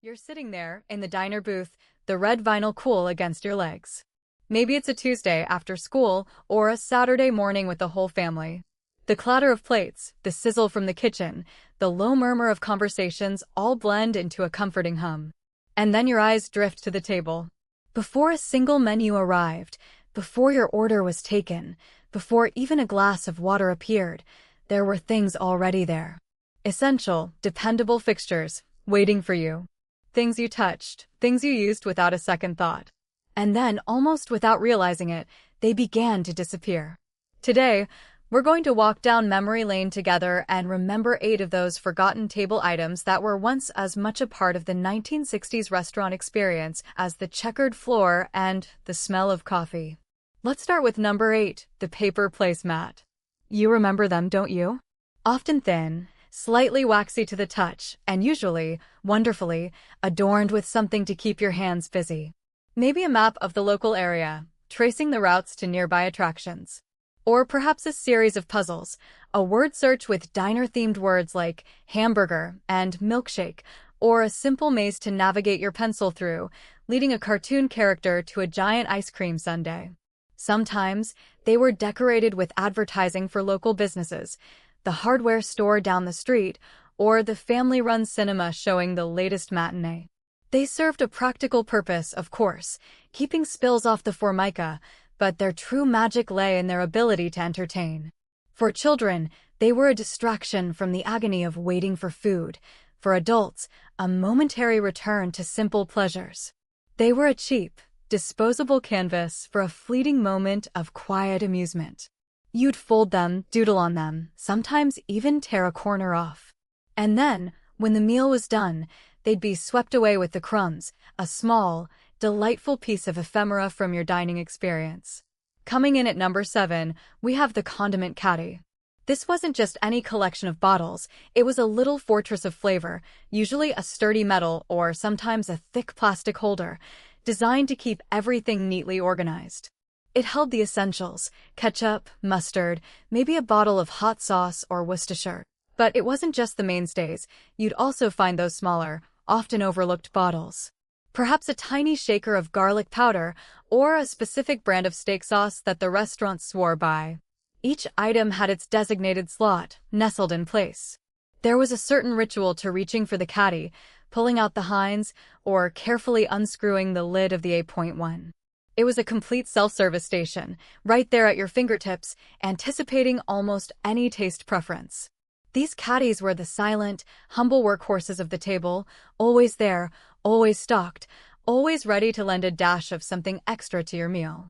You're sitting there in the diner booth, the red vinyl cool against your legs. Maybe it's a Tuesday after school or a Saturday morning with the whole family. The clatter of plates, the sizzle from the kitchen, the low murmur of conversations all blend into a comforting hum. And then your eyes drift to the table. Before a single menu arrived, before your order was taken, before even a glass of water appeared, there were things already there. Essential, dependable fixtures, waiting for you. Things you touched, things you used without a second thought. And then, almost without realizing it, they began to disappear. Today, we're going to walk down memory lane together and remember 8 of those forgotten table items that were once as much a part of the 1960s restaurant experience as the checkered floor and the smell of coffee. Let's start with number 8, the paper placemat. You remember them, don't you? Often thin, slightly waxy to the touch, and usually, wonderfully, adorned with something to keep your hands busy. Maybe a map of the local area, tracing the routes to nearby attractions. Or perhaps a series of puzzles, a word search with diner-themed words like hamburger and milkshake, or a simple maze to navigate your pencil through, leading a cartoon character to a giant ice cream sundae. Sometimes, they were decorated with advertising for local businesses, the hardware store down the street, or the family-run cinema showing the latest matinee. They served a practical purpose, of course, keeping spills off the formica, but their true magic lay in their ability to entertain. For children, they were a distraction from the agony of waiting for food. For adults, a momentary return to simple pleasures. They were a cheap, disposable canvas for a fleeting moment of quiet amusement. You'd fold them, doodle on them, sometimes even tear a corner off. And then, when the meal was done, they'd be swept away with the crumbs, a small, delightful piece of ephemera from your dining experience. Coming in at number 7, we have the condiment caddy. This wasn't just any collection of bottles, it was a little fortress of flavor, usually a sturdy metal or sometimes a thick plastic holder, designed to keep everything neatly organized. It held the essentials, ketchup, mustard, maybe a bottle of hot sauce or Worcestershire. But it wasn't just the mainstays, you'd also find those smaller, often overlooked bottles. Perhaps a tiny shaker of garlic powder, or a specific brand of steak sauce that the restaurant swore by. Each item had its designated slot, nestled in place. There was a certain ritual to reaching for the caddy, pulling out the Heinz, or carefully unscrewing the lid of the 8.1. It was a complete self-service station, right there at your fingertips, anticipating almost any taste preference. These caddies were the silent, humble workhorses of the table, always there, always stocked, always ready to lend a dash of something extra to your meal.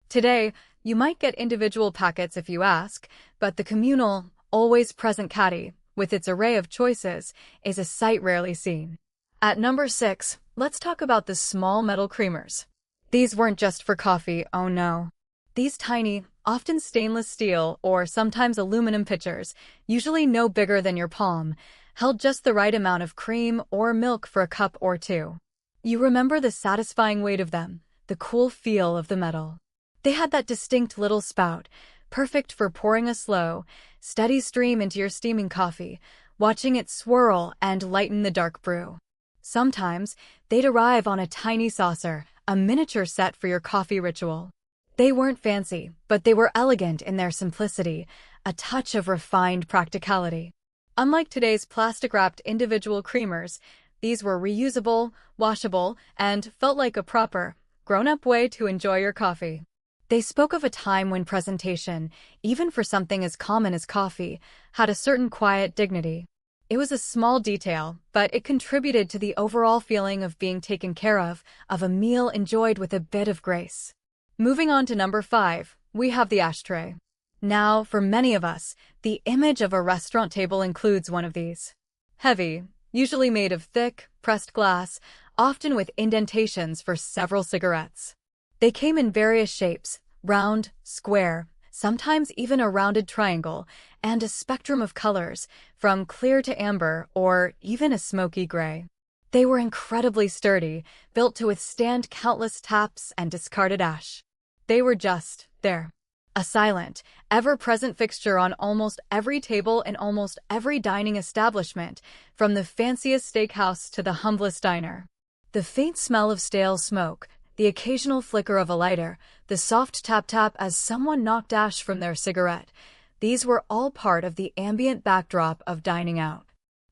Today, you might get individual packets if you ask, but the communal, always present caddy, with its array of choices, is a sight rarely seen. At number 6, let's talk about the small metal creamers. These weren't just for coffee, oh no. These tiny, often stainless steel or sometimes aluminum pitchers, usually no bigger than your palm, held just the right amount of cream or milk for a cup or two. You remember the satisfying weight of them, the cool feel of the metal. They had that distinct little spout, perfect for pouring a slow, steady stream into your steaming coffee, watching it swirl and lighten the dark brew. Sometimes, they'd arrive on a tiny saucer, a miniature set for your coffee ritual. They weren't fancy, but they were elegant in their simplicity, a touch of refined practicality. Unlike today's plastic-wrapped individual creamers, these were reusable, washable, and felt like a proper, grown-up way to enjoy your coffee. They spoke of a time when presentation, even for something as common as coffee, had a certain quiet dignity. It was a small detail, but it contributed to the overall feeling of being taken care of a meal enjoyed with a bit of grace. Moving on to number 5, we have the ashtray. Now, for many of us, the image of a restaurant table includes one of these. Heavy, usually made of thick, pressed glass, often with indentations for several cigarettes. They came in various shapes, round, square, sometimes even a rounded triangle, and a spectrum of colors, from clear to amber or even a smoky gray. They were incredibly sturdy, built to withstand countless taps and discarded ash. They were just there. A silent, ever-present fixture on almost every table in almost every dining establishment, from the fanciest steakhouse to the humblest diner. The faint smell of stale smoke, the occasional flicker of a lighter, the soft tap-tap as someone knocked ash from their cigarette, these were all part of the ambient backdrop of dining out.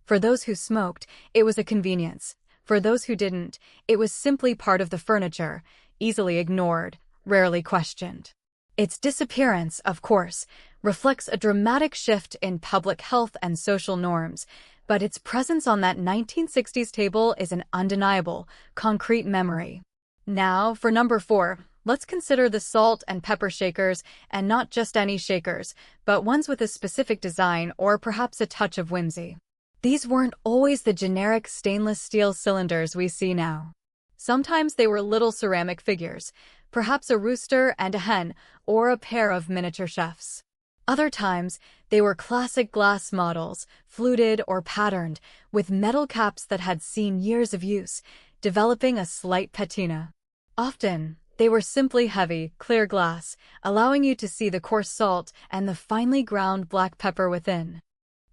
For those who smoked, it was a convenience. For those who didn't, it was simply part of the furniture, easily ignored, rarely questioned. Its disappearance, of course, reflects a dramatic shift in public health and social norms, but its presence on that 1960s table is an undeniable, concrete memory. Now, for number 4, let's consider the salt and pepper shakers, and not just any shakers, but ones with a specific design or perhaps a touch of whimsy. These weren't always the generic stainless steel cylinders we see now. Sometimes they were little ceramic figures, perhaps a rooster and a hen, or a pair of miniature chefs. Other times, they were classic glass models, fluted or patterned, with metal caps that had seen years of use, developing a slight patina. Often, they were simply heavy, clear glass, allowing you to see the coarse salt and the finely ground black pepper within.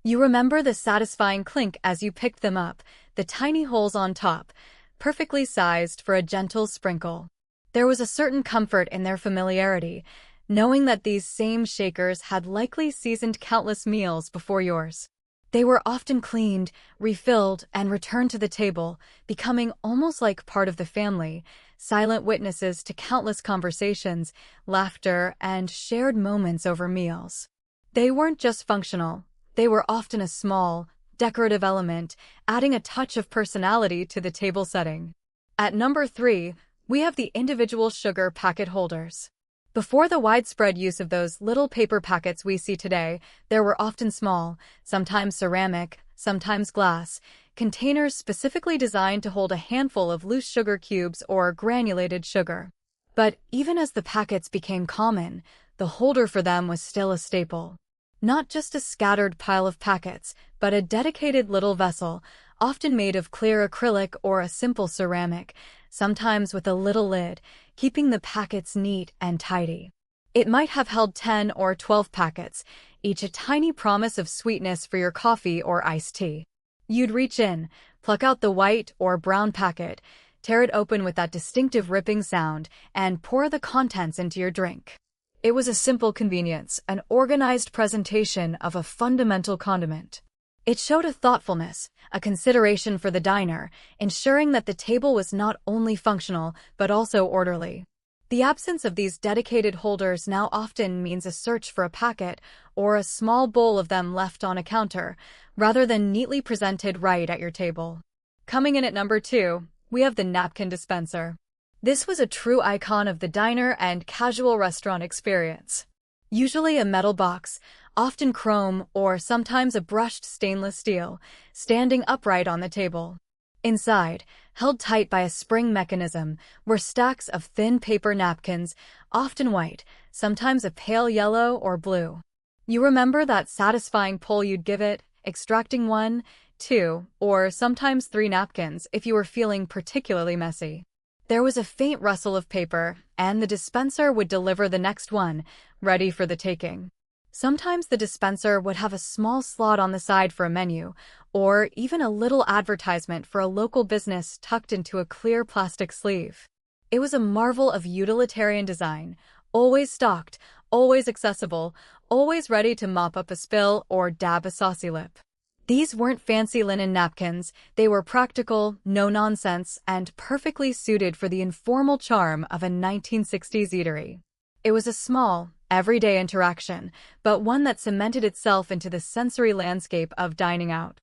You remember the satisfying clink as you picked them up, the tiny holes on top, perfectly sized for a gentle sprinkle. There was a certain comfort in their familiarity, knowing that these same shakers had likely seasoned countless meals before yours. They were often cleaned, refilled, and returned to the table, becoming almost like part of the family, silent witnesses to countless conversations, laughter, and shared moments over meals. They weren't just functional. They were often a small, decorative element, adding a touch of personality to the table setting. At number 3, we have the individual sugar packet holders. Before the widespread use of those little paper packets we see today, there were often small, sometimes ceramic, sometimes glass, containers specifically designed to hold a handful of loose sugar cubes or granulated sugar. But even as the packets became common, the holder for them was still a staple. Not just a scattered pile of packets, but a dedicated little vessel, often made of clear acrylic or a simple ceramic, sometimes with a little lid, keeping the packets neat and tidy. It might have held 10 or 12 packets, each a tiny promise of sweetness for your coffee or iced tea. You'd reach in, pluck out the white or brown packet, tear it open with that distinctive ripping sound, and pour the contents into your drink. It was a simple convenience, an organized presentation of a fundamental condiment. It showed a thoughtfulness, a consideration for the diner, ensuring that the table was not only functional, but also orderly. The absence of these dedicated holders now often means a search for a packet or a small bowl of them left on a counter, rather than neatly presented right at your table. Coming in at number 2, we have the napkin dispenser. This was a true icon of the diner and casual restaurant experience. Usually a metal box, often chrome or sometimes a brushed stainless steel, standing upright on the table. Inside, held tight by a spring mechanism, were stacks of thin paper napkins, often white, sometimes a pale yellow or blue. You remember that satisfying pull you'd give it, extracting 1, 2, or sometimes 3 napkins if you were feeling particularly messy. There was a faint rustle of paper, and the dispenser would deliver the next one, ready for the taking. Sometimes the dispenser would have a small slot on the side for a menu, or even a little advertisement for a local business tucked into a clear plastic sleeve. It was a marvel of utilitarian design, always stocked, always accessible, always ready to mop up a spill or dab a saucy lip. These weren't fancy linen napkins, they were practical, no-nonsense, and perfectly suited for the informal charm of a 1960s eatery. It was a small, everyday interaction, but one that cemented itself into the sensory landscape of dining out.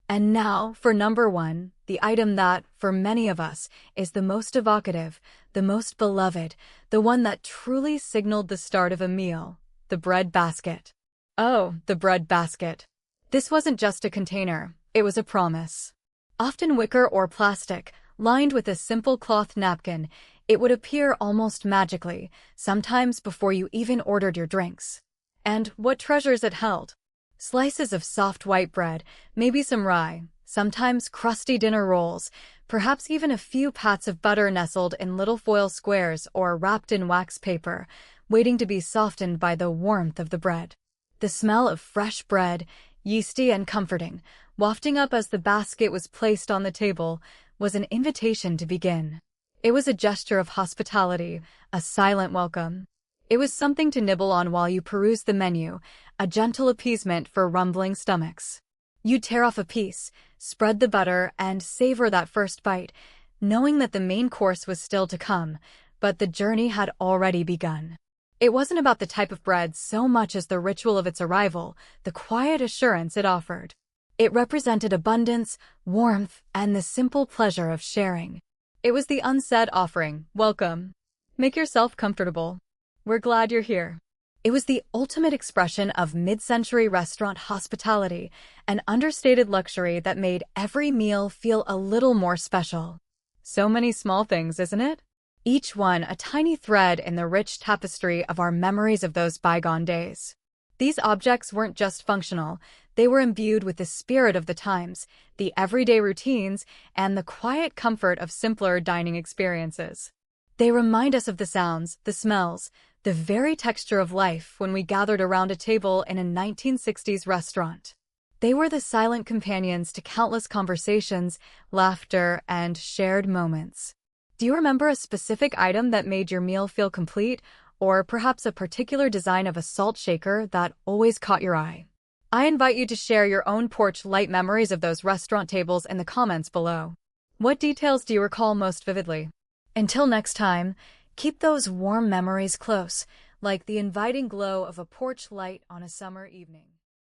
And now, for number 1, the item that, for many of us, is the most evocative, the most beloved, the one that truly signaled the start of a meal, the bread basket. Oh, the bread basket. This wasn't just a container, it was a promise. Often wicker or plastic, lined with a simple cloth napkin, it would appear almost magically, sometimes before you even ordered your drinks. And what treasures it held! Slices of soft white bread, maybe some rye, sometimes crusty dinner rolls, perhaps even a few pats of butter nestled in little foil squares or wrapped in wax paper, waiting to be softened by the warmth of the bread. The smell of fresh bread, yeasty and comforting, wafting up as the basket was placed on the table, was an invitation to begin. It was a gesture of hospitality, a silent welcome. It was something to nibble on while you perused the menu, a gentle appeasement for rumbling stomachs. You'd tear off a piece, spread the butter, and savor that first bite, knowing that the main course was still to come, but the journey had already begun. It wasn't about the type of bread so much as the ritual of its arrival, the quiet assurance it offered. It represented abundance, warmth, and the simple pleasure of sharing. It was the unsaid offering, welcome. Make yourself comfortable. We're glad you're here. It was the ultimate expression of mid-century restaurant hospitality, an understated luxury that made every meal feel a little more special. So many small things, isn't it? Each one a tiny thread in the rich tapestry of our memories of those bygone days. These objects weren't just functional, they were imbued with the spirit of the times, the everyday routines, and the quiet comfort of simpler dining experiences. They remind us of the sounds, the smells, the very texture of life when we gathered around a table in a 1960s restaurant. They were the silent companions to countless conversations, laughter, and shared moments. Do you remember a specific item that made your meal feel complete, or perhaps a particular design of a salt shaker that always caught your eye? I invite you to share your own porch light memories of those restaurant tables in the comments below. What details do you recall most vividly? Until next time, keep those warm memories close, like the inviting glow of a porch light on a summer evening.